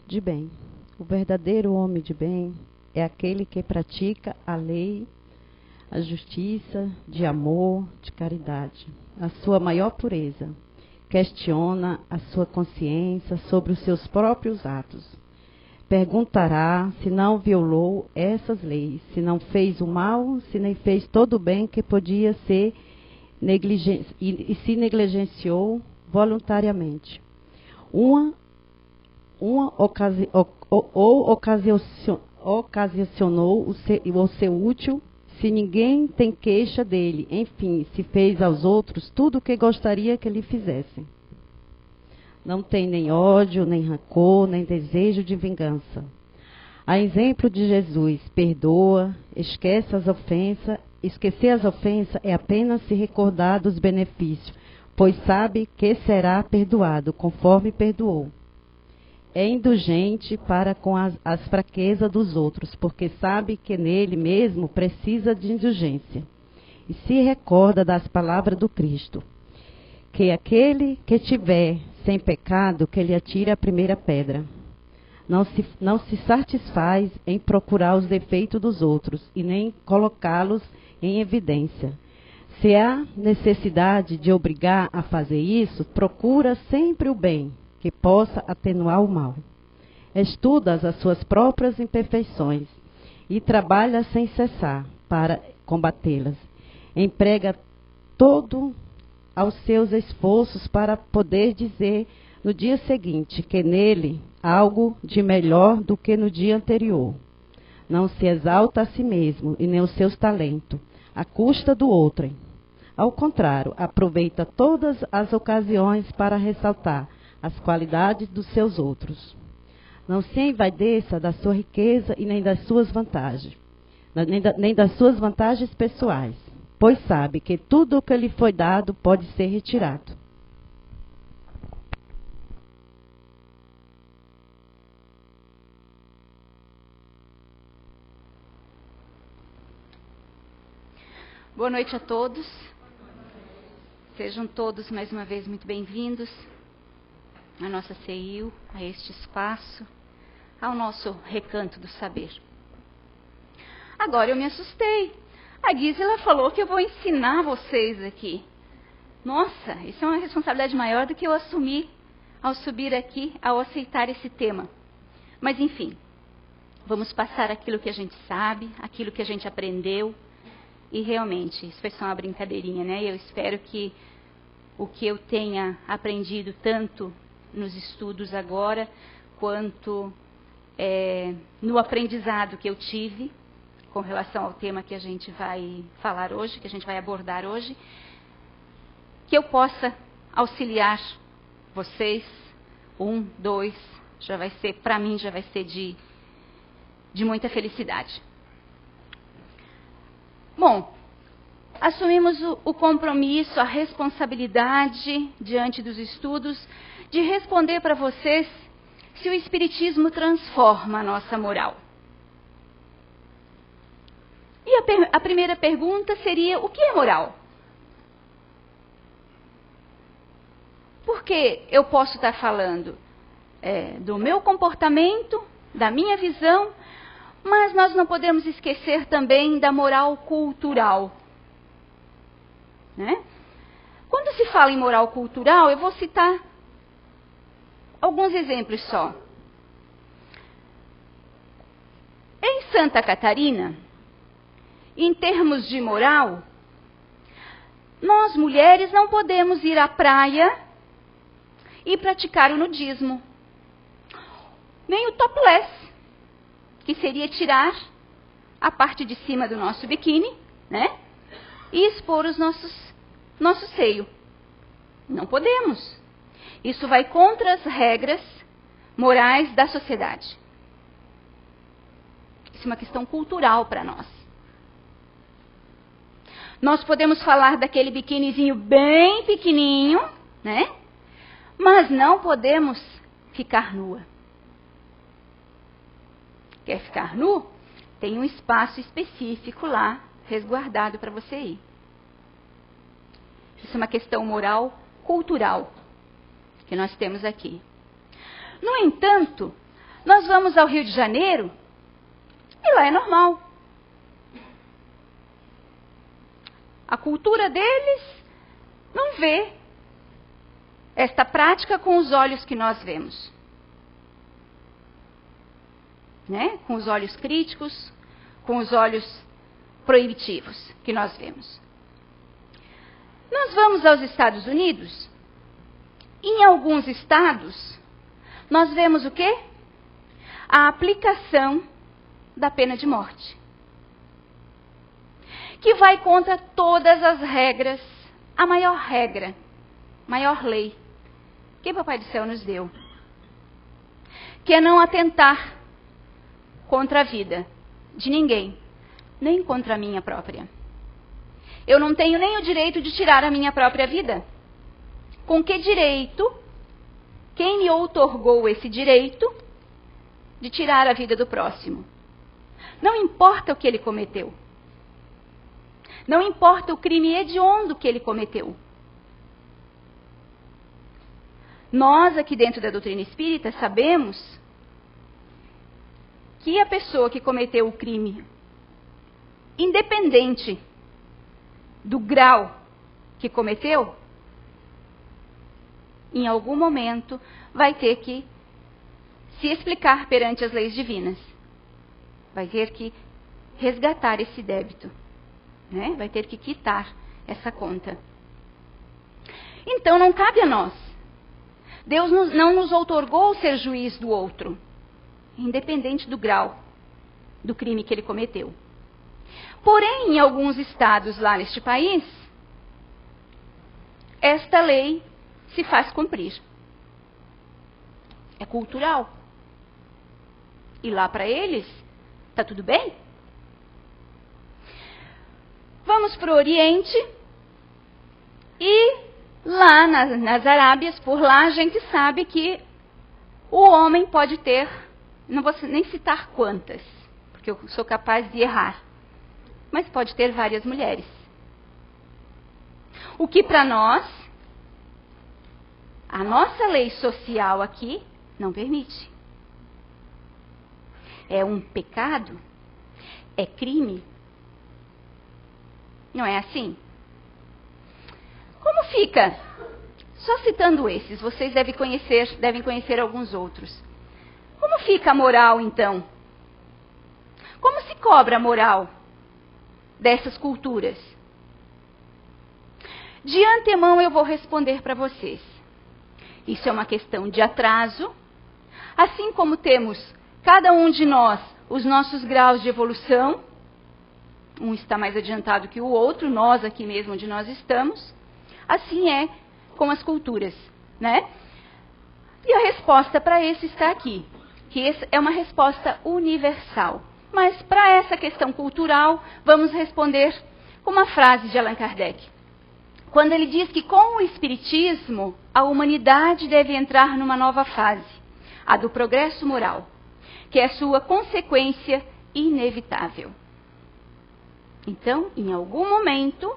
de bem. O verdadeiro homem de bem é aquele que pratica a lei, a justiça, de amor, de caridade, a sua maior pureza. Questiona a sua consciência sobre os seus próprios atos. Perguntará se não violou essas leis, se não fez o mal, se nem fez todo o bem que podia ser e se negligenciou voluntariamente. Ocasionou o seu útil, se ninguém tem queixa dele, enfim, se fez aos outros tudo o que gostaria que lhe fizessem. Não tem nem ódio, nem rancor, nem desejo de vingança. A exemplo de Jesus, perdoa, esquecer as ofensas é apenas se recordar dos benefícios, pois sabe que será perdoado, conforme perdoou. É indulgente para com as fraquezas dos outros, porque sabe que nele mesmo precisa de indulgência. E se recorda das palavras do Cristo, que aquele que tiver sem pecado, que lhe atire a primeira pedra. Não se satisfaz em procurar os defeitos dos outros e nem colocá-los em evidência. Se há necessidade de obrigar a fazer isso, procura sempre o bem, que possa atenuar o mal. Estuda as suas próprias imperfeições e trabalha sem cessar para combatê-las. Emprega todo aos seus esforços para poder dizer no dia seguinte que nele há algo de melhor do que no dia anterior. Não se exalta a si mesmo e nem os seus talentos, à custa do outrem. Ao contrário, aproveita todas as ocasiões para ressaltar as qualidades dos seus outros. Não se envaideça da sua riqueza e nem das suas vantagens, nem das suas vantagens pessoais, pois sabe que tudo o que lhe foi dado pode ser retirado. Boa noite a todos. Sejam todos mais uma vez muito bem-vindos à nossa CEIU, a este espaço, ao nosso recanto do saber. Agora eu me assustei. A Gisela falou que eu vou ensinar vocês aqui. Nossa, isso é uma responsabilidade maior do que eu assumi ao subir aqui, ao aceitar esse tema. Mas enfim, vamos passar aquilo que a gente sabe, aquilo que a gente aprendeu. E realmente, isso foi só uma brincadeirinha, né? Eu espero que o que eu tenha aprendido tanto nos estudos agora, quanto no aprendizado que eu tive com relação ao tema que a gente vai falar hoje, que a gente vai abordar hoje, que eu auxiliar vocês, 1, 2, já vai ser, para mim, já vai ser de muita felicidade. Bom, assumimos o compromisso, a responsabilidade, diante dos estudos, de responder para vocês se o Espiritismo transforma a nossa moral. E a primeira pergunta seria: o que é moral? Porque eu posso estar falando do meu comportamento, da minha visão, mas nós não podemos esquecer também da moral cultural. Né? Quando se fala em moral cultural, eu vou citar alguns exemplos só. Em Santa Catarina, em termos de moral, nós mulheres não podemos ir à praia e praticar o nudismo. Nem o topless, que seria tirar a parte de cima do nosso biquíni, né? E expor os nosso seio. Não podemos. Isso vai contra as regras morais da sociedade. Isso é uma questão cultural para nós. Nós podemos falar daquele biquinizinho bem pequenininho, né? Mas não podemos ficar nua. Quer ficar nu? Tem um espaço específico lá, resguardado para você ir. Isso é uma questão moral, cultural, que nós temos aqui. No entanto, Nós vamos ao Rio de Janeiro e lá é normal. A cultura deles não vê esta prática com os olhos que nós vemos. Né? Com os olhos críticos, com os olhos proibitivos que nós vemos. Nós vamos aos Estados Unidos, em alguns estados, nós vemos o quê? A aplicação da pena de morte. Que vai contra todas as regras, a maior regra, maior lei que o Papai do Céu nos deu. Que é não atentar contra a vida de ninguém, nem contra a minha própria. Eu não tenho nem o direito de tirar a minha própria vida. Com que direito? Quem me outorgou esse direito de tirar a vida do próximo? Não importa o que ele cometeu. Não importa o crime hediondo que ele cometeu. Nós, aqui dentro da doutrina espírita, sabemos que a pessoa que cometeu o crime, independente do grau que cometeu, em algum momento vai ter que se explicar perante as leis divinas. Vai ter que resgatar esse débito. Né? Vai ter que quitar essa conta. Então não cabe a nós. Deus não nos outorgou ser juiz do outro, independente do grau do crime que ele cometeu. Porém, em alguns estados lá neste país, esta lei se faz cumprir. É cultural. E lá para eles, está tudo bem? Vamos para o Oriente e lá nas Arábias, por lá, a gente sabe que o homem pode ter, não vou nem citar quantas, porque eu sou capaz de errar, mas pode ter várias mulheres. O que para nós, a nossa lei social aqui, não permite. É um pecado? É crime? Não é assim? Como fica? Só citando esses, vocês devem conhecer alguns outros. Como fica a moral, então? Como se cobra a moral dessas culturas? De antemão eu vou responder para vocês. Isso é uma questão de atraso, assim como temos cada um de nós os nossos graus de evolução. Um está mais adiantado que o outro, nós aqui mesmo onde nós estamos. Assim é com as culturas, né? E a resposta para esse está aqui, que essa é uma resposta universal. Mas para essa questão cultural, vamos responder com uma frase de Allan Kardec. Quando ele diz que com o Espiritismo, a humanidade deve entrar numa nova fase, a do progresso moral, que é sua consequência inevitável. Então, em algum momento,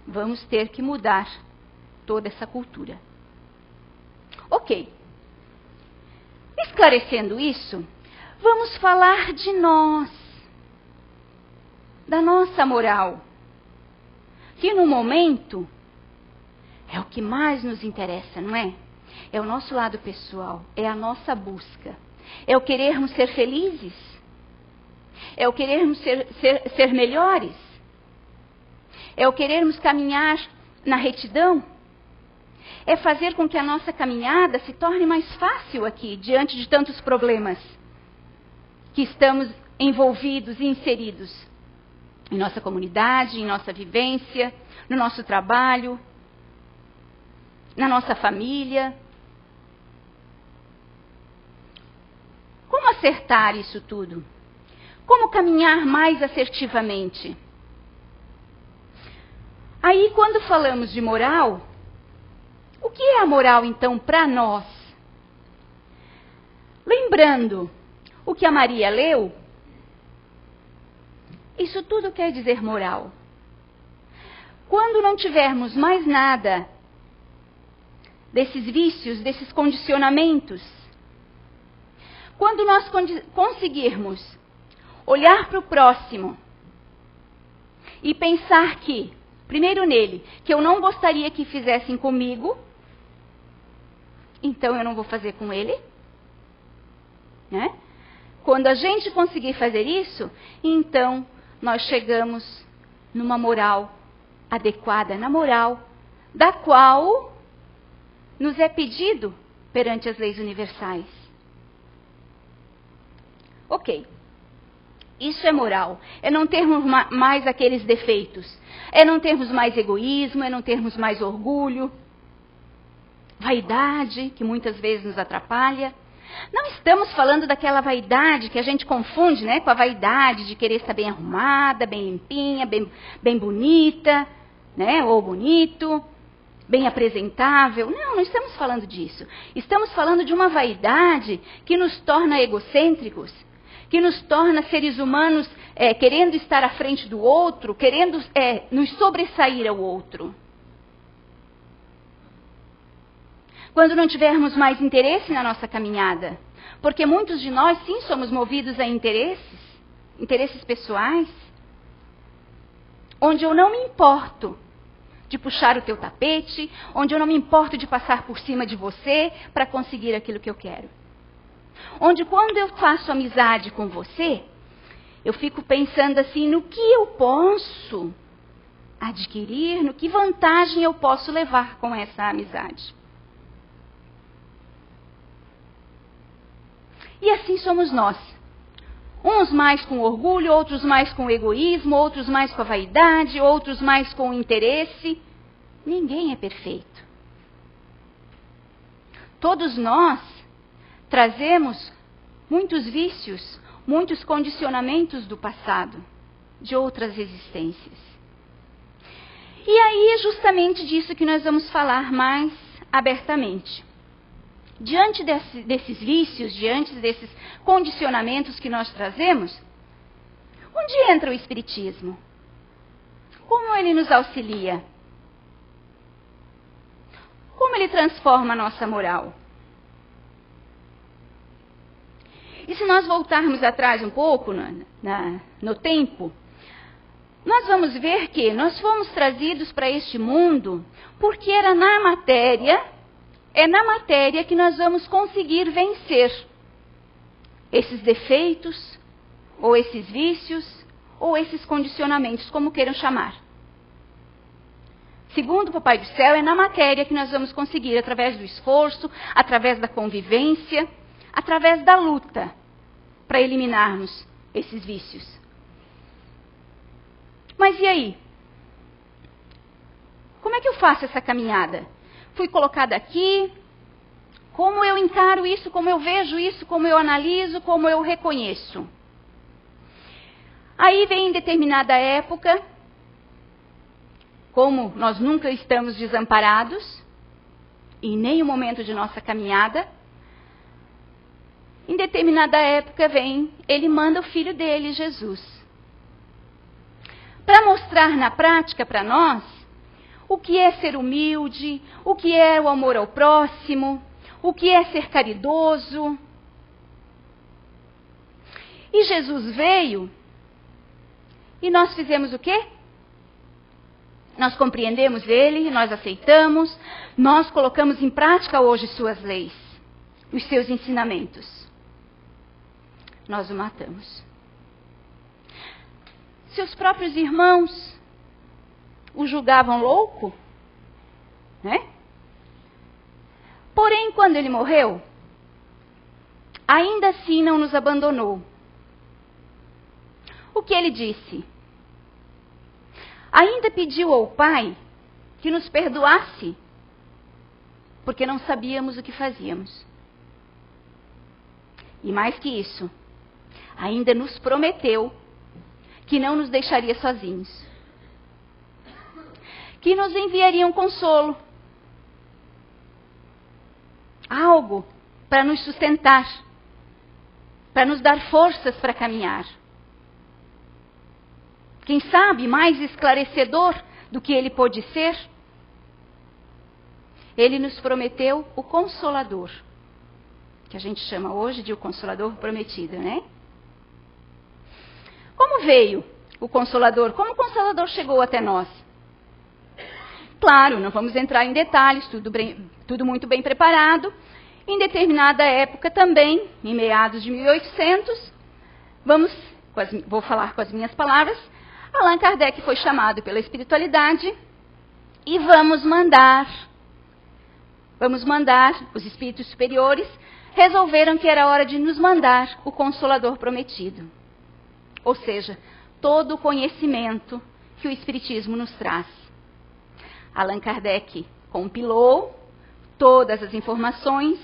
vamos ter que mudar toda essa cultura. Ok. Esclarecendo isso, vamos falar de nós, da nossa moral, que no momento é o que mais nos interessa, não é? É o nosso lado pessoal, é a nossa busca, é o querermos ser felizes, é o querermos ser melhores, é o querermos caminhar na retidão, é fazer com que a nossa caminhada se torne mais fácil aqui, diante de tantos problemas que estamos envolvidos e inseridos em nossa comunidade, em nossa vivência, no nosso trabalho, na nossa família. Como acertar isso tudo? Como caminhar mais assertivamente? Aí, quando falamos de moral, o que é a moral, então, para nós? Lembrando o que a Maria leu, isso tudo quer dizer moral. Quando não tivermos mais nada desses vícios, desses condicionamentos Quando nós conseguirmos olhar para o próximo e pensar que, primeiro nele, que eu não gostaria que fizessem comigo, então eu não vou fazer com ele, né? Quando a gente conseguir fazer isso, então nós chegamos numa moral adequada, na moral da qual nos é pedido perante as leis universais. Ok. Isso é moral. É não termos mais aqueles defeitos. É não termos mais egoísmo, é não termos mais orgulho, vaidade, que muitas vezes nos atrapalha. Não estamos falando daquela vaidade que a gente confunde, né, com a vaidade de querer estar bem arrumada, bem limpinha, bem bonita, né, ou bonito, bem apresentável. Não estamos falando disso. Estamos falando de uma vaidade que nos torna egocêntricos, que nos torna seres humanos querendo estar à frente do outro, querendo nos sobressair ao outro. Quando não tivermos mais interesse na nossa caminhada, porque muitos de nós, sim, somos movidos a interesses pessoais, onde eu não me importo de puxar o teu tapete, onde eu não me importo de passar por cima de você para conseguir aquilo que eu quero. Onde quando eu faço amizade com você, eu fico pensando assim, no que eu posso adquirir, no que vantagem eu posso levar com essa amizade. E assim somos nós. Uns mais com orgulho, outros mais com egoísmo, outros mais com a vaidade, outros mais com o interesse. Ninguém é perfeito. Todos nós trazemos muitos vícios, muitos condicionamentos do passado, de outras existências. E aí é justamente disso que nós vamos falar mais abertamente. Diante desses vícios, diante desses condicionamentos que nós trazemos, onde entra o Espiritismo? Como ele nos auxilia? Como ele transforma a nossa moral? E se nós voltarmos atrás um pouco no tempo, nós vamos ver que nós fomos trazidos para este mundo porque era na matéria que nós vamos conseguir vencer esses defeitos, ou esses vícios, ou esses condicionamentos, como queiram chamar. Segundo o Papai do Céu, é na matéria que nós vamos conseguir, através do esforço, através da convivência, através da luta, para eliminarmos esses vícios. Mas e aí? Como é que eu faço essa caminhada? Fui colocada aqui, como eu encaro isso, como eu vejo isso, como eu analiso, como eu reconheço. Aí vem em determinada época, como nós nunca estamos desamparados, em nenhum momento de nossa caminhada, em determinada época ele manda o filho dele, Jesus, para mostrar na prática para nós o que é ser humilde, o que é o amor ao próximo, o que é ser caridoso. E Jesus veio e nós fizemos o quê? Nós compreendemos ele, nós aceitamos, nós colocamos em prática hoje suas leis, os seus ensinamentos. Nós o matamos. Seus próprios irmãos o julgavam louco, né? Porém, quando ele morreu, ainda assim não nos abandonou. O que ele disse? Ainda pediu ao Pai que nos perdoasse, porque não sabíamos o que fazíamos. E mais que isso, ainda nos prometeu que não nos deixaria sozinhos, que nos enviaria um consolo, algo para nos sustentar, para nos dar forças para caminhar. Quem sabe mais esclarecedor do que ele pôde ser, ele nos prometeu o Consolador. que a gente chama hoje de o Consolador Prometido, né? Como veio o Consolador? Como o Consolador chegou até nós? Claro, não vamos entrar em detalhes, tudo muito bem preparado. Em determinada época também, em meados de 1800, vou falar com as minhas palavras, Allan Kardec foi chamado pela espiritualidade e vamos mandar, os espíritos superiores resolveram que era hora de nos mandar o Consolador Prometido. Ou seja, todo o conhecimento que o Espiritismo nos traz. Allan Kardec compilou todas as informações.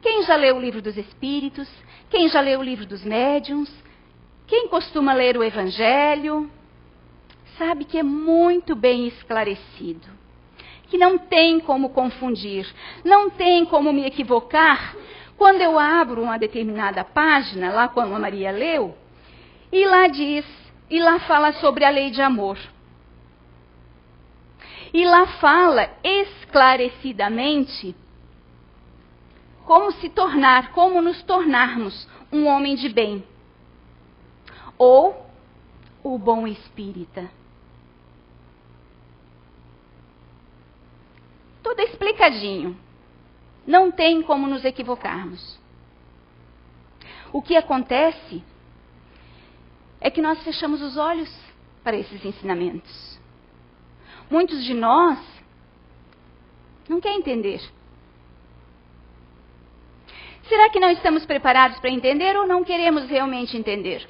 Quem já leu o Livro dos Espíritos, quem já leu o Livro dos Médiuns, quem costuma ler o Evangelho, sabe que é muito bem esclarecido, que não tem como confundir, não tem como me equivocar quando eu abro uma determinada página, lá como a Maria leu, e lá fala sobre a lei de amor. E lá fala esclarecidamente como nos tornarmos um homem de bem. Ou o bom espírita. Tudo explicadinho. Não tem como nos equivocarmos. O que acontece é que nós fechamos os olhos para esses ensinamentos. Muitos de nós não querem entender. Será que não estamos preparados para entender ou não queremos realmente entender?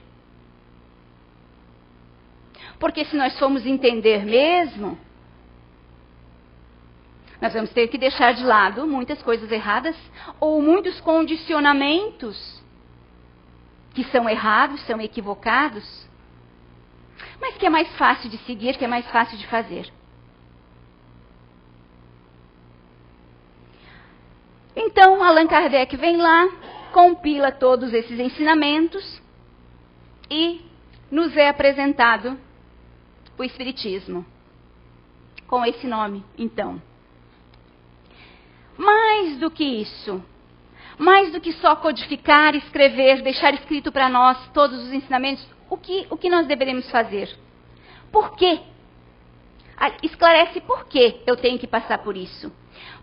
Porque se nós formos entender mesmo, nós vamos ter que deixar de lado muitas coisas erradas ou muitos condicionamentos que são errados, são equivocados, mas que é mais fácil de seguir, que é mais fácil de fazer. Então, Allan Kardec vem lá, compila todos esses ensinamentos e nos é apresentado o Espiritismo. Com esse nome, então. Mais do que isso, mais do que só codificar, escrever, deixar escrito para nós todos os ensinamentos, o que nós deveremos fazer? Por quê? Esclarece por que eu tenho que passar por isso.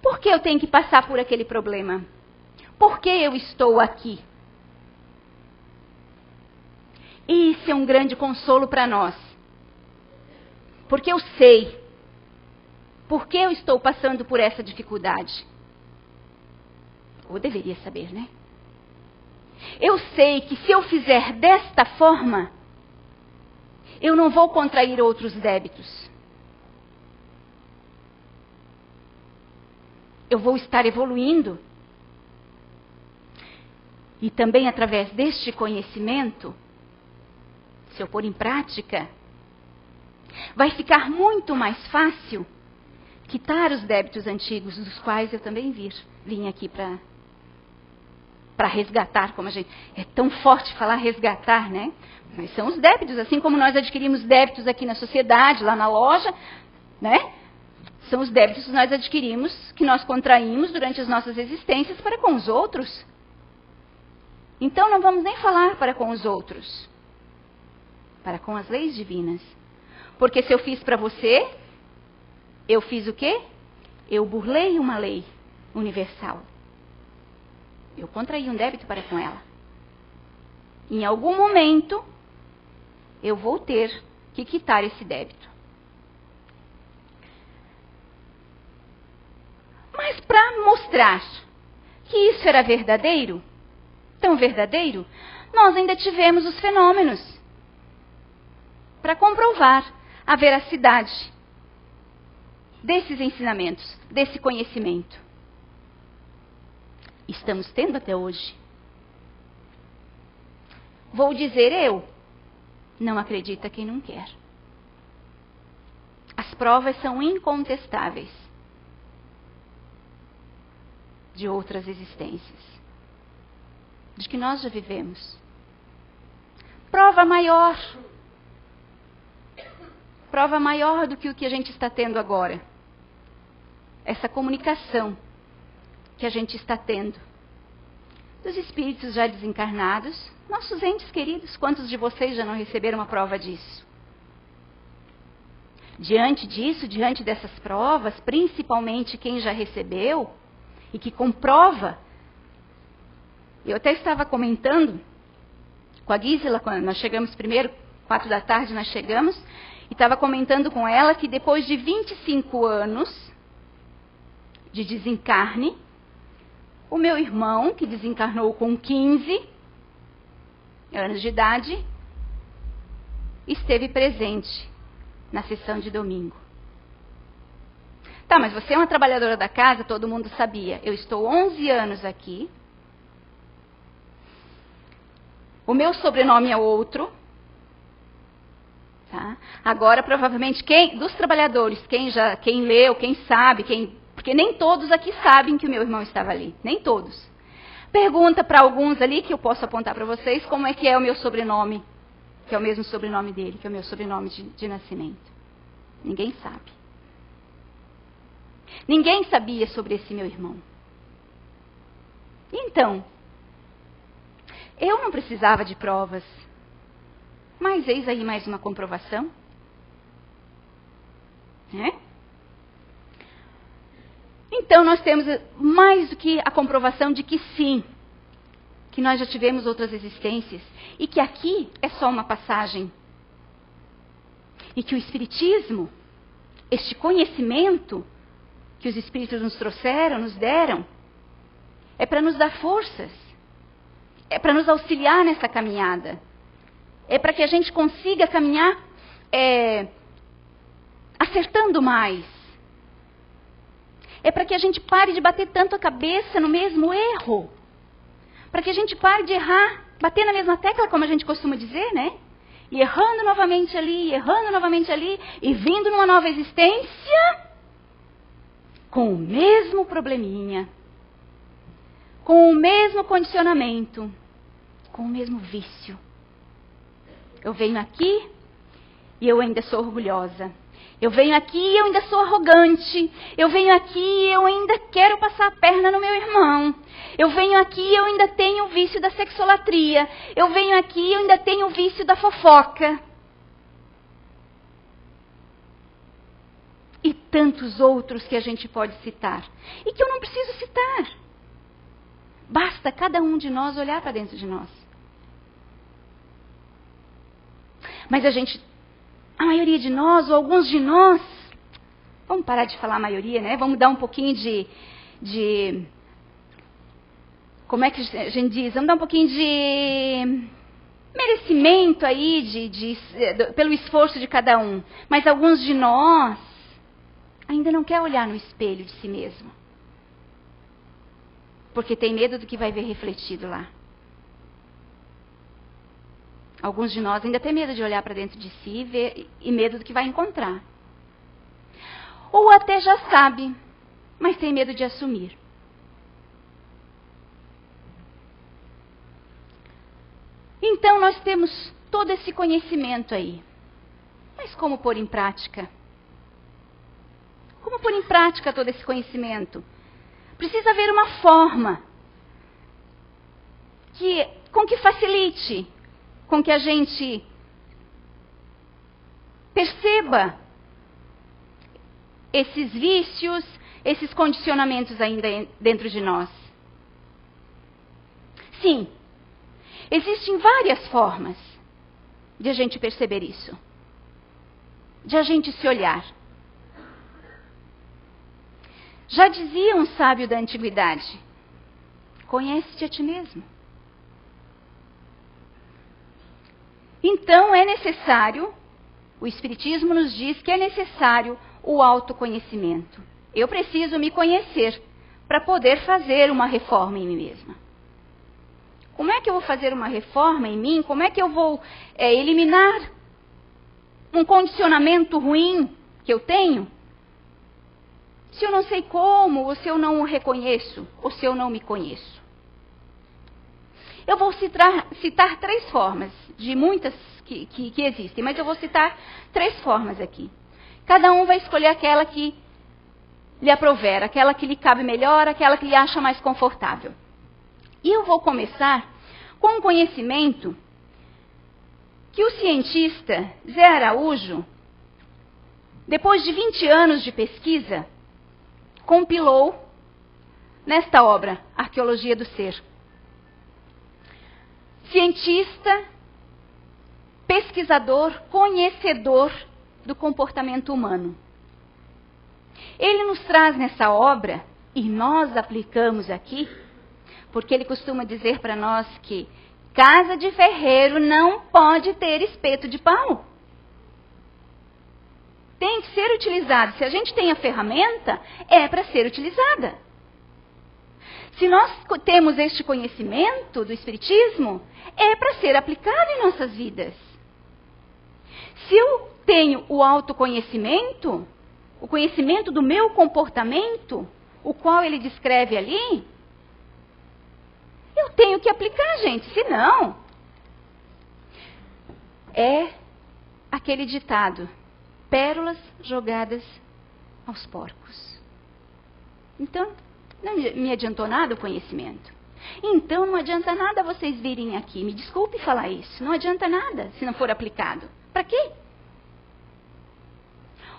Por que eu tenho que passar por aquele problema? Por que eu estou aqui? Isso é um grande consolo para nós. Porque eu sei por que eu estou passando por essa dificuldade. Ou deveria saber, né? Eu sei que se eu fizer desta forma, eu não vou contrair outros débitos. Eu vou estar evoluindo. E também através deste conhecimento, se eu pôr em prática, vai ficar muito mais fácil quitar os débitos antigos, dos quais eu também vim aqui para resgatar, como a gente... É tão forte falar resgatar, né? Mas são os débitos, assim como nós adquirimos débitos aqui na sociedade, lá na loja, né? São os débitos que nós adquirimos, que nós contraímos durante as nossas existências para com os outros. Então não vamos nem falar para com os outros, para com as leis divinas. Porque se eu fiz para você, eu fiz o quê? Eu burlei uma lei universal. Eu contraí um débito para com ela. Em algum momento, eu vou ter que quitar esse débito. Mas para mostrar que isso era verdadeiro, tão verdadeiro, nós ainda tivemos os fenômenos para comprovar a veracidade desses ensinamentos, desse conhecimento. Estamos tendo até hoje. Vou dizer eu, não acredita quem não quer. As provas são incontestáveis de outras existências, de que nós já vivemos. Prova maior do que o que a gente está tendo agora. Essa comunicação que a gente está tendo dos espíritos já desencarnados, nossos entes queridos. Quantos de vocês já não receberam uma prova disso? Diante disso, diante dessas provas, principalmente quem já recebeu e que comprova, eu até estava comentando com a Gisela, quando nós chegamos primeiro, 4 da tarde nós chegamos, e estava comentando com ela que depois de 25 anos de desencarne, o meu irmão, que desencarnou com 15 anos de idade, esteve presente na sessão de domingo. Tá, mas você é uma trabalhadora da casa, todo mundo sabia. Eu estou 11 anos aqui. O meu sobrenome é outro. Tá? Agora, provavelmente, dos trabalhadores, quem leu, quem sabe, porque nem todos aqui sabem que o meu irmão estava ali. Nem todos. Pergunta para alguns ali, que eu posso apontar para vocês, como é que é o meu sobrenome, que é o mesmo sobrenome dele, que é o meu sobrenome de nascimento. Ninguém sabe. Ninguém sabia sobre esse meu irmão. Então, eu não precisava de provas, mas eis aí mais uma comprovação. Então, nós temos mais do que a comprovação de que sim, que nós já tivemos outras existências e que aqui é só uma passagem. E que o Espiritismo, este conhecimento que os Espíritos nos trouxeram, nos deram, é para nos dar forças, é para nos auxiliar nessa caminhada, é para que a gente consiga caminhar acertando mais, é para que a gente pare de bater tanto a cabeça no mesmo erro, para que a gente pare de errar, bater na mesma tecla, como a gente costuma dizer, né? E errando novamente ali, e vindo numa nova existência, com o mesmo probleminha, com o mesmo condicionamento, com o mesmo vício. Eu venho aqui e eu ainda sou orgulhosa. Eu venho aqui e eu ainda sou arrogante. Eu venho aqui e eu ainda quero passar a perna no meu irmão. Eu venho aqui e eu ainda tenho o vício da sexolatria. Eu venho aqui e eu ainda tenho o vício da fofoca. E tantos outros que a gente pode citar. E que eu não preciso citar. Basta cada um de nós olhar para dentro de nós. Mas a maioria de nós, ou alguns de nós, vamos parar de falar a maioria, né? Vamos dar um pouquinho de como é que a gente diz? Vamos dar um pouquinho de merecimento aí, pelo esforço de cada um. Mas alguns de nós ainda não quer olhar no espelho de si mesmo. Porque tem medo do que vai ver refletido lá. Alguns de nós ainda tem medo de olhar para dentro de si e medo do que vai encontrar. Ou até já sabe, mas tem medo de assumir. Então nós temos todo esse conhecimento aí. Mas como pôr em prática? Como pôr em prática todo esse conhecimento? Precisa haver uma forma com que facilite, com que a gente perceba esses vícios, esses condicionamentos ainda dentro de nós. Sim, existem várias formas de a gente perceber isso, de a gente se olhar. Já dizia um sábio da antiguidade: conhece-te a ti mesmo. Então é necessário, o Espiritismo nos diz que é necessário o autoconhecimento. Eu preciso me conhecer para poder fazer uma reforma em mim mesma. Como é que eu vou fazer uma reforma em mim? Como é que eu vou eliminar um condicionamento ruim que eu tenho? Se eu não sei como, ou se eu não o reconheço, ou se eu não me conheço. Eu vou citar 3 formas, de muitas que existem, mas eu vou citar 3 formas aqui. Cada um vai escolher aquela que lhe aprovera, aquela que lhe cabe melhor, aquela que lhe acha mais confortável. E eu vou começar com um conhecimento que o cientista Zé Araújo, depois de 20 anos de pesquisa, compilou nesta obra, Arqueologia do Ser. Cientista, pesquisador, conhecedor do comportamento humano. Ele nos traz nessa obra, e nós aplicamos aqui, porque ele costuma dizer para nós que casa de ferreiro não pode ter espeto de pau. Tem que ser utilizado. Se a gente tem a ferramenta, é para ser utilizada. Se nós temos este conhecimento do Espiritismo, é para ser aplicado em nossas vidas. Se eu tenho o autoconhecimento, o conhecimento do meu comportamento, o qual ele descreve ali, eu tenho que aplicar, gente, senão é aquele ditado, pérolas jogadas aos porcos. Então, não me adiantou nada o conhecimento. Então, não adianta nada vocês virem aqui. Me desculpe falar isso. Não adianta nada se não for aplicado. Para quê?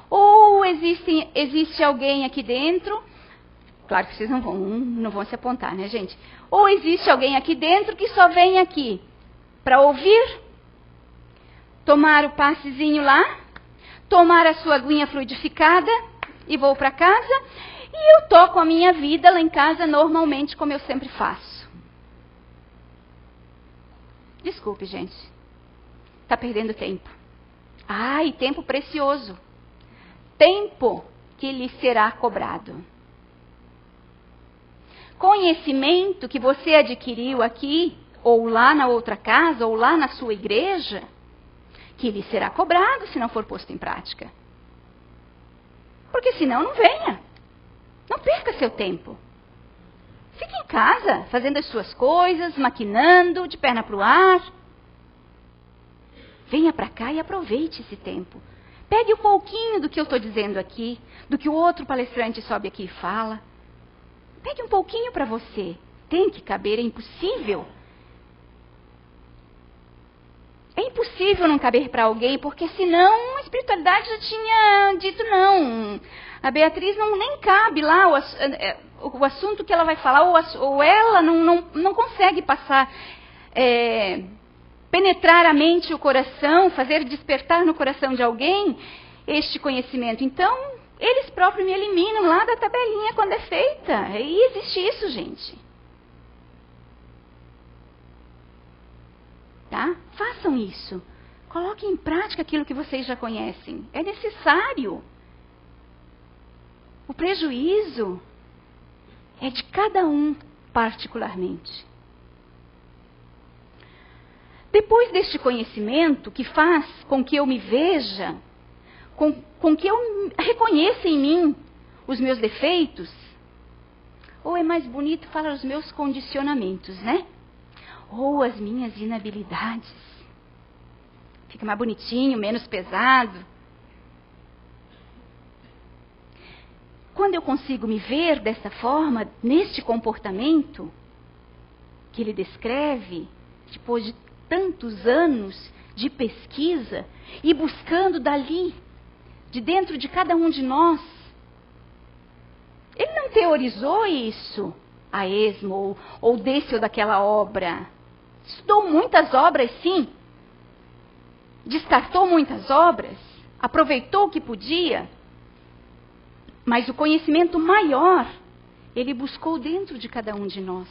Ou existe alguém aqui dentro... Claro que vocês não vão se apontar, né, gente? Ou existe alguém aqui dentro que só vem aqui para ouvir, tomar o passezinho lá, tomar a sua aguinha fluidificada e vou para casa... E eu toco a minha vida lá em casa normalmente, como eu sempre faço. Desculpe, gente. Está perdendo tempo. Ai, tempo precioso. Tempo que lhe será cobrado. Conhecimento que você adquiriu aqui, ou lá na outra casa, ou lá na sua igreja, que lhe será cobrado se não for posto em prática. Porque senão não venha. Não perca seu tempo. Fique em casa, fazendo as suas coisas, maquinando, de perna para o ar. Venha para cá e aproveite esse tempo. Pegue um pouquinho do que eu estou dizendo aqui, do que o outro palestrante sobe aqui e fala. Pegue um pouquinho para você. Tem que caber, é impossível. É impossível não caber para alguém, porque senão a espiritualidade já tinha dito não. A Beatriz nem cabe lá o assunto que ela vai falar, ou ela não consegue passar, penetrar a mente e o coração, fazer despertar no coração de alguém este conhecimento. Então, eles próprios me eliminam lá da tabelinha quando é feita. E existe isso, gente. Tá? Façam isso. Coloquem em prática aquilo que vocês já conhecem. É necessário. O prejuízo é de cada um particularmente. Depois deste conhecimento que faz com que eu me veja, com que eu reconheça em mim os meus defeitos, ou é mais bonito falar os meus condicionamentos, né? Ou as minhas inabilidades. Fica mais bonitinho, menos pesado. Quando eu consigo me ver dessa forma, neste comportamento que ele descreve, depois de tantos anos de pesquisa e buscando dali, de dentro de cada um de nós, ele não teorizou isso a esmo, ou desse ou daquela obra. Estudou muitas obras, sim. Descartou muitas obras. Aproveitou o que podia. Mas o conhecimento maior, ele buscou dentro de cada um de nós.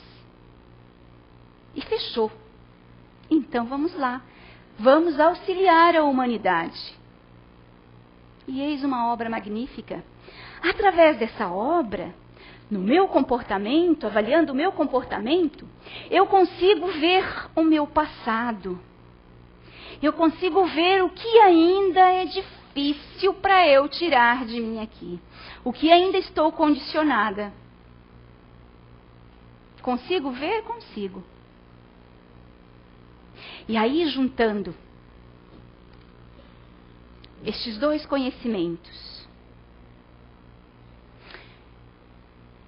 E fechou. Então vamos lá. Vamos auxiliar a humanidade. E eis uma obra magnífica. Através dessa obra, no meu comportamento, avaliando o meu comportamento, eu consigo ver o meu passado. Eu consigo ver o que ainda é difícil para eu tirar de mim aqui. O que ainda estou condicionada. Consigo ver? Consigo. E aí, juntando estes dois conhecimentos,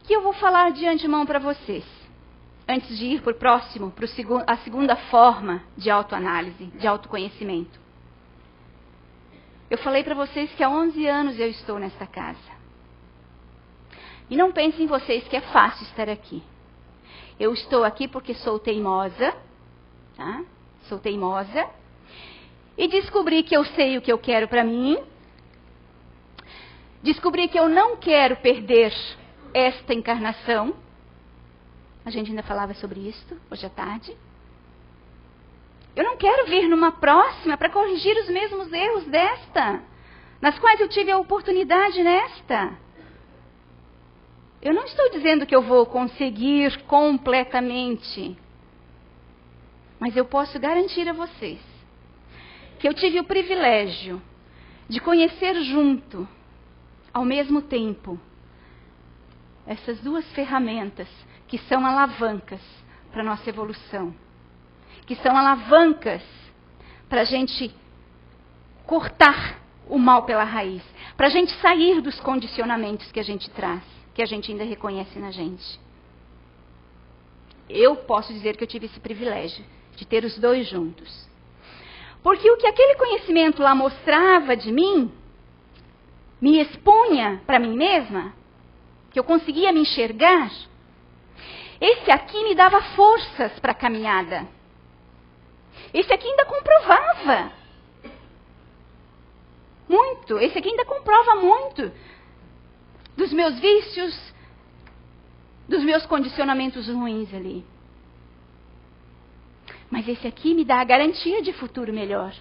que eu vou falar de antemão para vocês. antes de ir para o próximo, para a segunda forma de autoanálise, de autoconhecimento. Eu falei para vocês que há 11 anos eu estou nesta casa. E não pensem vocês que é fácil estar aqui. Eu estou aqui porque sou teimosa, tá? Sou teimosa. E descobri que eu sei o que eu quero para mim. Descobri que eu não quero perder esta encarnação. A gente ainda falava sobre isso hoje à tarde. Eu não quero vir numa próxima para corrigir os mesmos erros desta, nas quais eu tive a oportunidade nesta. Eu não estou dizendo que eu vou conseguir completamente, mas eu posso garantir a vocês que eu tive o privilégio de conhecer junto, ao mesmo tempo, essas duas ferramentas que são alavancas para a nossa evolução, que são alavancas para a gente cortar o mal pela raiz, para a gente sair dos condicionamentos que a gente traz, que a gente ainda reconhece na gente. Eu posso dizer que eu tive esse privilégio de ter os dois juntos. Porque o que aquele conhecimento lá mostrava de mim, me expunha para mim mesma, que eu conseguia me enxergar, esse aqui me dava forças para a caminhada. Esse aqui ainda comprovava muito. Esse aqui ainda comprova muito dos meus vícios, dos meus condicionamentos ruins ali. Mas esse aqui me dá a garantia de futuro melhor.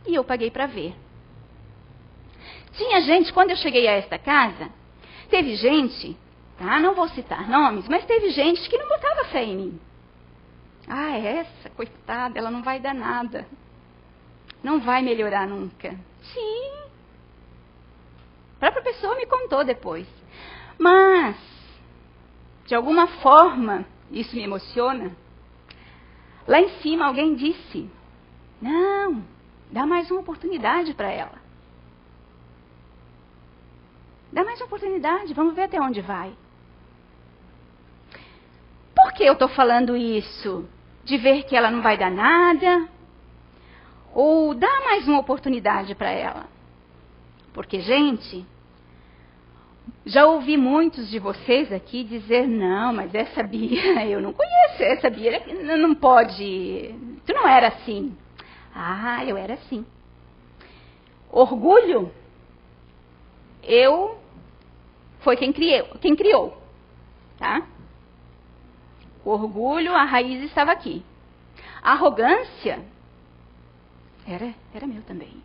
E eu paguei para ver. Tinha gente, quando eu cheguei a esta casa, teve gente, tá? Não vou citar nomes, mas teve gente que não botava fé em mim. Ah, essa, coitada, ela não vai dar nada. Não vai melhorar nunca. Sim. A própria pessoa me contou depois. Mas, de alguma forma, isso me emociona. Lá em cima alguém disse, não, dá mais uma oportunidade para ela. Dá mais uma oportunidade, vamos ver até onde vai. Por que eu estou falando isso? De ver que ela não vai dar nada? Ou dá mais uma oportunidade para ela? Porque, gente, já ouvi muitos de vocês aqui dizer, não, mas essa Bia, eu não conheço, essa Bia não pode, tu não era assim. Ah, eu era assim. Orgulho, foi quem criou, tá? O orgulho, a raiz estava aqui. A arrogância, era meu também.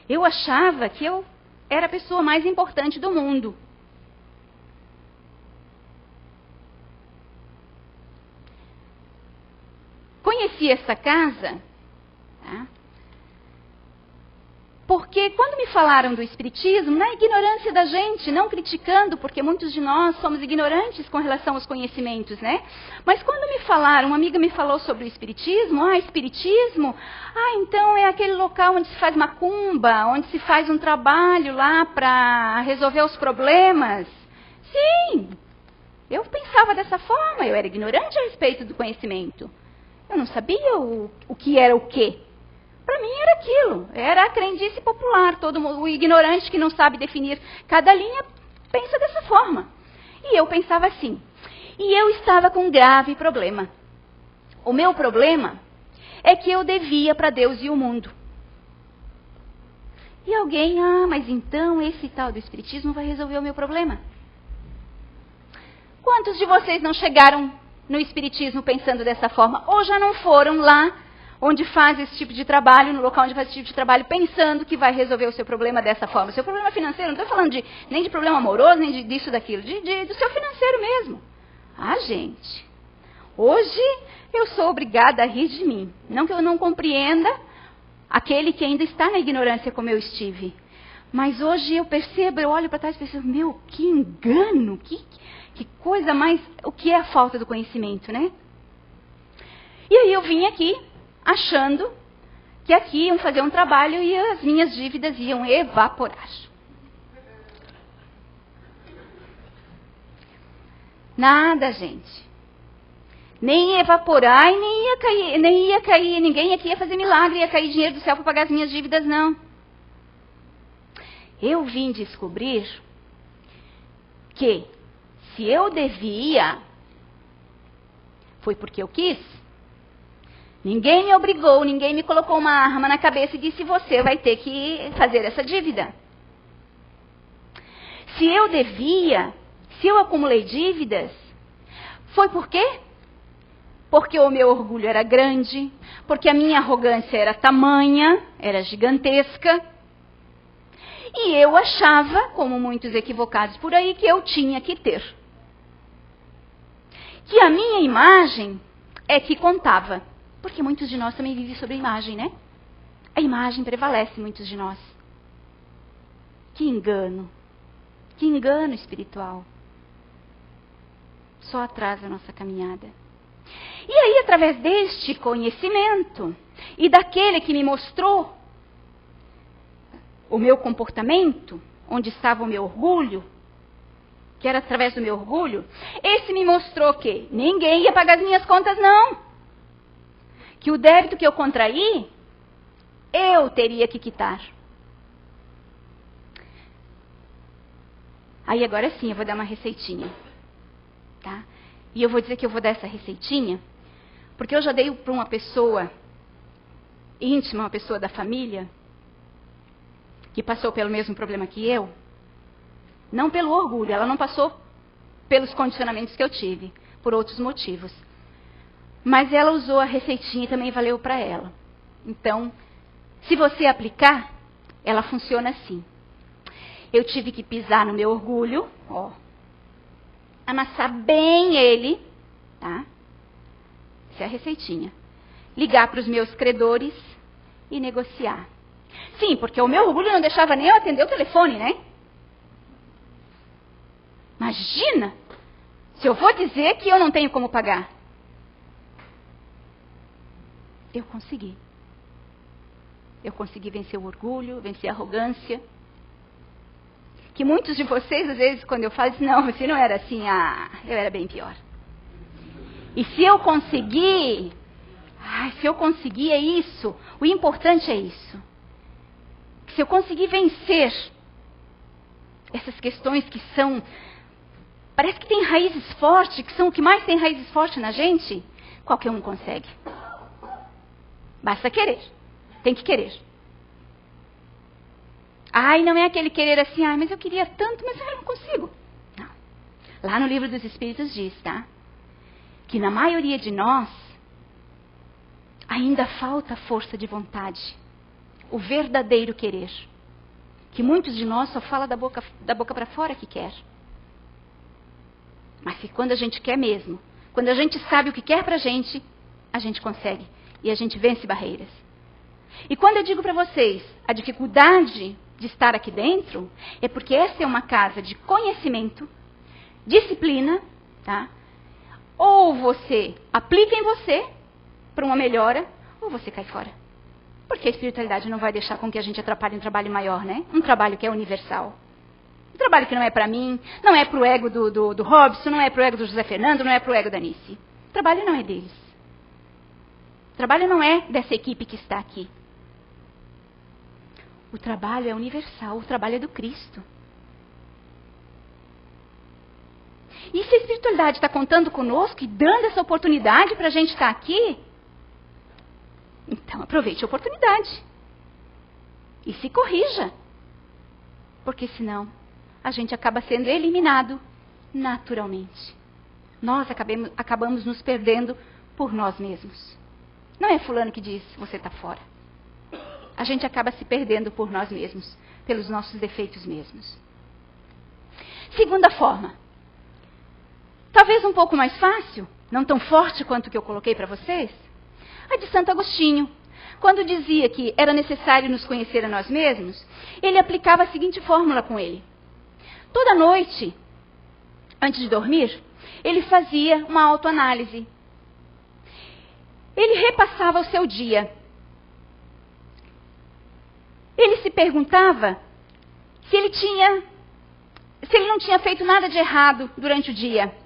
Eu achava que eu era a pessoa mais importante do mundo. Conheci essa casa, tá? Porque quando me falaram do Espiritismo, na ignorância da gente, não criticando, porque muitos de nós somos ignorantes com relação aos conhecimentos, né? Mas quando me falaram, uma amiga me falou sobre o Espiritismo, Espiritismo, então é aquele local onde se faz macumba, onde se faz um trabalho lá para resolver os problemas. Sim, eu pensava dessa forma, eu era ignorante a respeito do conhecimento. Eu não sabia o que era o quê. Para mim era aquilo, era a crendice popular. Todo mundo, o ignorante que não sabe definir cada linha pensa dessa forma. E eu pensava assim. E eu estava com um grave problema. O meu problema é que eu devia para Deus e o mundo. E alguém, mas então esse tal do Espiritismo vai resolver o meu problema. Quantos de vocês não chegaram no Espiritismo pensando dessa forma? Ou já não foram lá onde faz esse tipo de trabalho, no local onde faz esse tipo de trabalho, pensando que vai resolver o seu problema dessa forma. O seu problema financeiro, não estou falando nem de problema amoroso, nem disso, daquilo, do seu financeiro mesmo. Gente, hoje eu sou obrigada a rir de mim. Não que eu não compreenda aquele que ainda está na ignorância como eu estive. Mas hoje eu percebo, eu olho para trás e penso, que engano, que coisa mais... O que é a falta do conhecimento, né? E aí eu vim aqui, achando que aqui iam fazer um trabalho e as minhas dívidas iam evaporar. Nada, gente. Nem ia evaporar e nem ia cair, ninguém aqui ia fazer milagre, ia cair dinheiro do céu para pagar as minhas dívidas, não. Eu vim descobrir que se eu devia, foi porque eu quis. Ninguém me obrigou, ninguém me colocou uma arma na cabeça e disse, você vai ter que fazer essa dívida. Se eu devia, se eu acumulei dívidas, foi por quê? Porque o meu orgulho era grande, porque a minha arrogância era tamanha, era gigantesca. E eu achava, como muitos equivocados por aí, que eu tinha que ter. Que a minha imagem é que contava. Porque muitos de nós também vivem sobre a imagem, né? A imagem prevalece, muitos de nós. Que engano espiritual. Só atrasa a nossa caminhada. E aí, através deste conhecimento e daquele que me mostrou o meu comportamento, onde estava o meu orgulho, que era através do meu orgulho, esse me mostrou que ninguém ia pagar as minhas contas, não. Que o débito que eu contraí, eu teria que quitar. Aí agora sim, eu vou dar uma receitinha. Tá? E eu vou dizer que eu vou dar essa receitinha, porque eu já dei para uma pessoa íntima, uma pessoa da família, que passou pelo mesmo problema que eu, não pelo orgulho, ela não passou pelos condicionamentos que eu tive, por outros motivos. Mas ela usou a receitinha e também valeu para ela. Então, se você aplicar, ela funciona assim. Eu tive que pisar no meu orgulho, ó, amassar bem ele, tá? Essa é a receitinha. Ligar para os meus credores e negociar. Sim, porque o meu orgulho não deixava nem eu atender o telefone, né? Imagina, se eu vou dizer que eu não tenho como pagar. Eu consegui. Eu consegui vencer o orgulho, vencer a arrogância. Que muitos de vocês, às vezes, quando eu falo assim, não, você não era assim, eu era bem pior. E se eu conseguir, é isso. O importante é isso. Se eu conseguir vencer essas questões que são, parece que tem raízes fortes, que são o que mais tem raízes fortes na gente, qualquer um consegue. Basta querer. Tem que querer. Não é aquele querer assim, mas eu queria tanto, mas eu não consigo. Não. Lá no Livro dos Espíritos diz, tá? Que na maioria de nós, ainda falta força de vontade. O verdadeiro querer. Que muitos de nós só fala da boca para fora que quer. Mas que quando a gente quer mesmo, quando a gente sabe o que quer pra gente, a gente consegue. E a gente vence barreiras. E quando eu digo para vocês, a dificuldade de estar aqui dentro, é porque essa é uma casa de conhecimento, disciplina, tá? Ou você aplica em você para uma melhora, ou você cai fora. Porque a espiritualidade não vai deixar com que a gente atrapalhe um trabalho maior, né? Um trabalho que é universal. Um trabalho que não é para mim, não é para o ego do Robson, não é para o ego do José Fernando, não é para o ego da Nice. O trabalho não é deles. O trabalho não é dessa equipe que está aqui. O trabalho é universal, o trabalho é do Cristo. E se a espiritualidade está contando conosco e dando essa oportunidade para a gente estar aqui, então aproveite a oportunidade. E se corrija. Porque senão a gente acaba sendo eliminado naturalmente. Nós acabamos nos perdendo por nós mesmos. Não é fulano que diz, você está fora. A gente acaba se perdendo por nós mesmos, pelos nossos defeitos mesmos. Segunda forma. Talvez um pouco mais fácil, não tão forte quanto o que eu coloquei para vocês, a de Santo Agostinho. Quando dizia que era necessário nos conhecer a nós mesmos, ele aplicava a seguinte fórmula com ele. Toda noite, antes de dormir, ele fazia uma autoanálise. Ele repassava o seu dia. Ele se perguntava se ele não tinha feito nada de errado durante o dia.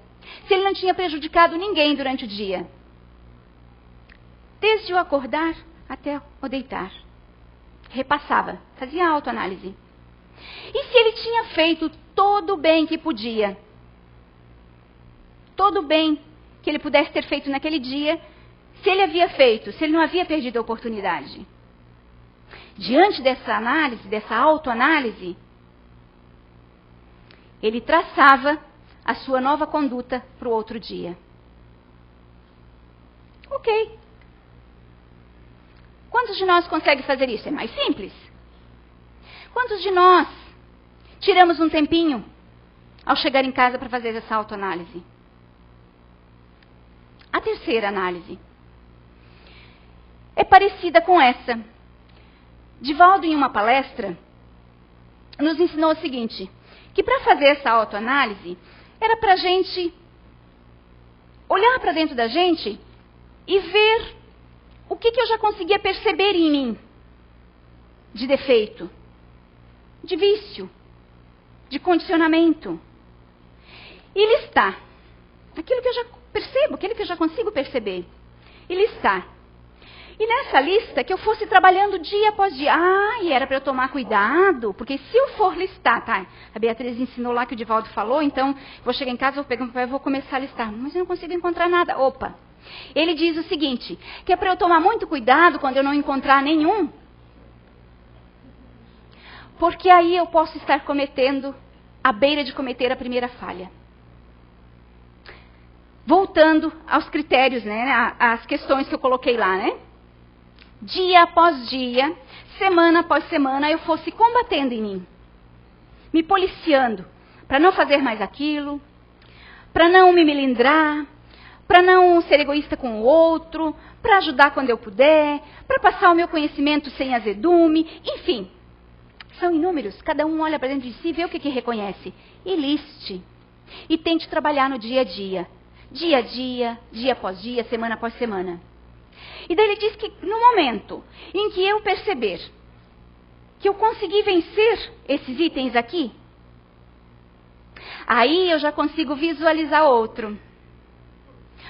se ele não tinha prejudicado ninguém durante o dia. Desde o acordar até o deitar. Repassava, fazia autoanálise. E se ele tinha feito todo o bem que podia, todo o bem que ele pudesse ter feito naquele dia, se ele havia feito, se ele não havia perdido a oportunidade. Diante dessa análise, dessa autoanálise, ele traçava a sua nova conduta para o outro dia. Ok. Quantos de nós conseguem fazer isso? É mais simples. Quantos de nós tiramos um tempinho ao chegar em casa para fazer essa autoanálise? A terceira análise é parecida com essa. Divaldo, em uma palestra, nos ensinou o seguinte, que para fazer essa autoanálise, era para a gente olhar para dentro da gente e ver o que eu já conseguia perceber em mim de defeito, de vício, de condicionamento. E listar aquilo que eu já percebo, aquilo que eu já consigo perceber. E listar. E nessa lista, que eu fosse trabalhando dia após dia. E era para eu tomar cuidado, porque se eu for listar, tá? A Beatriz ensinou lá que o Divaldo falou, então vou chegar em casa, vou pegar um papel e vou começar a listar. Mas eu não consigo encontrar nada. Opa! Ele diz o seguinte, que é para eu tomar muito cuidado quando eu não encontrar nenhum, porque aí eu posso estar cometendo, à beira de cometer a primeira falha. Voltando aos critérios, né, às questões que eu coloquei lá, né? Dia após dia, semana após semana, eu fosse combatendo em mim, me policiando, para não fazer mais aquilo, para não me melindrar, para não ser egoísta com o outro, para ajudar quando eu puder, para passar o meu conhecimento sem azedume, enfim. São inúmeros, cada um olha para dentro de si e vê o que reconhece. E liste. E tente trabalhar no dia a dia. Dia a dia, dia após dia, semana após semana. E daí ele diz que no momento em que eu perceber que eu consegui vencer esses itens aqui, aí eu já consigo visualizar outro.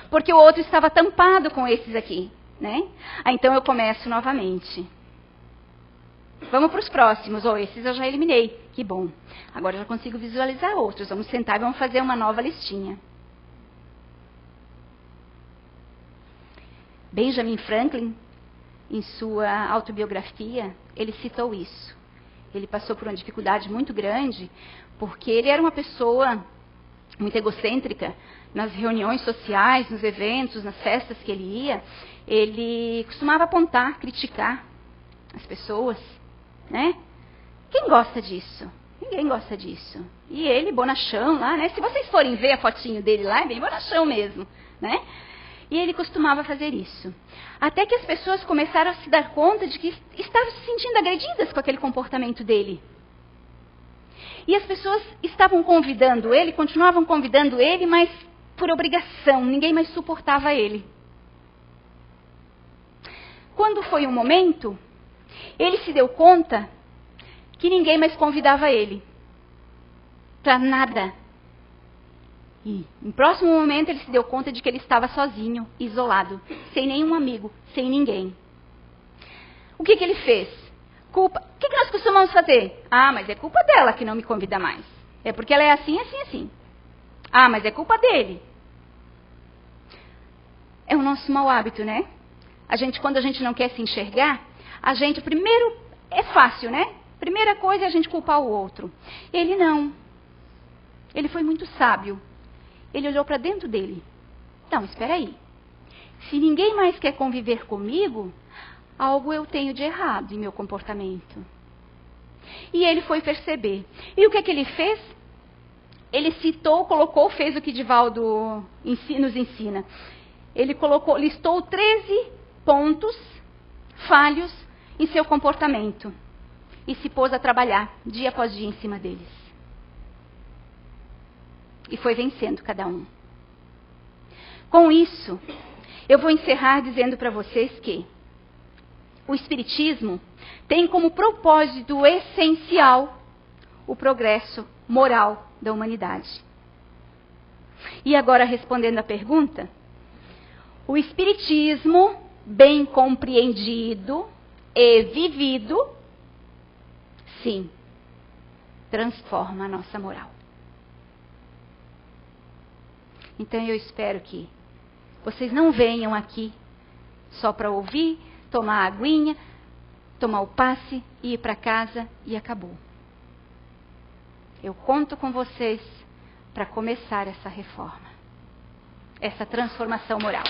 Porque o outro estava tampado com esses aqui, né? Então eu começo novamente. Vamos para os próximos. Esses eu já eliminei. Que bom. Agora eu já consigo visualizar outros. Vamos sentar e vamos fazer uma nova listinha. Benjamin Franklin, em sua autobiografia, ele citou isso. Ele passou por uma dificuldade muito grande, porque ele era uma pessoa muito egocêntrica. Nas reuniões sociais, nos eventos, nas festas que ele ia, ele costumava apontar, criticar as pessoas, né? Quem gosta disso? Ninguém gosta disso. E ele, bonachão lá, né? Se vocês forem ver a fotinho dele lá, é bem bonachão mesmo, né? E ele costumava fazer isso. Até que as pessoas começaram a se dar conta de que estavam se sentindo agredidas com aquele comportamento dele. E as pessoas estavam convidando ele, continuavam convidando ele, mas por obrigação, ninguém mais suportava ele. Quando foi um momento, ele se deu conta que ninguém mais convidava ele para nada. E no próximo momento ele se deu conta de que ele estava sozinho, isolado, sem nenhum amigo, sem ninguém. O que ele fez? Culpa. O que nós costumamos fazer? Mas é culpa dela que não me convida mais. É porque ela é assim, assim, assim. Mas é culpa dele. É o nosso mau hábito, né? Quando a gente não quer se enxergar, primeiro, é fácil, né? Primeira coisa é a gente culpar o outro. Ele não. Ele foi muito sábio. Ele olhou para dentro dele. Não, espera aí. Se ninguém mais quer conviver comigo, algo eu tenho de errado em meu comportamento. E ele foi perceber. E o que ele fez? Ele fez o que Divaldo nos ensina. Ele listou 13 pontos falhos em seu comportamento. E se pôs a trabalhar dia após dia em cima deles. E foi vencendo cada um. Com isso, eu vou encerrar dizendo para vocês que o Espiritismo tem como propósito essencial o progresso moral da humanidade. E agora, respondendo à pergunta, o Espiritismo, bem compreendido e vivido, sim, transforma a nossa moral. Então eu espero que vocês não venham aqui só para ouvir, tomar a aguinha, tomar o passe, ir para casa e acabou. Eu conto com vocês para começar essa reforma, essa transformação moral.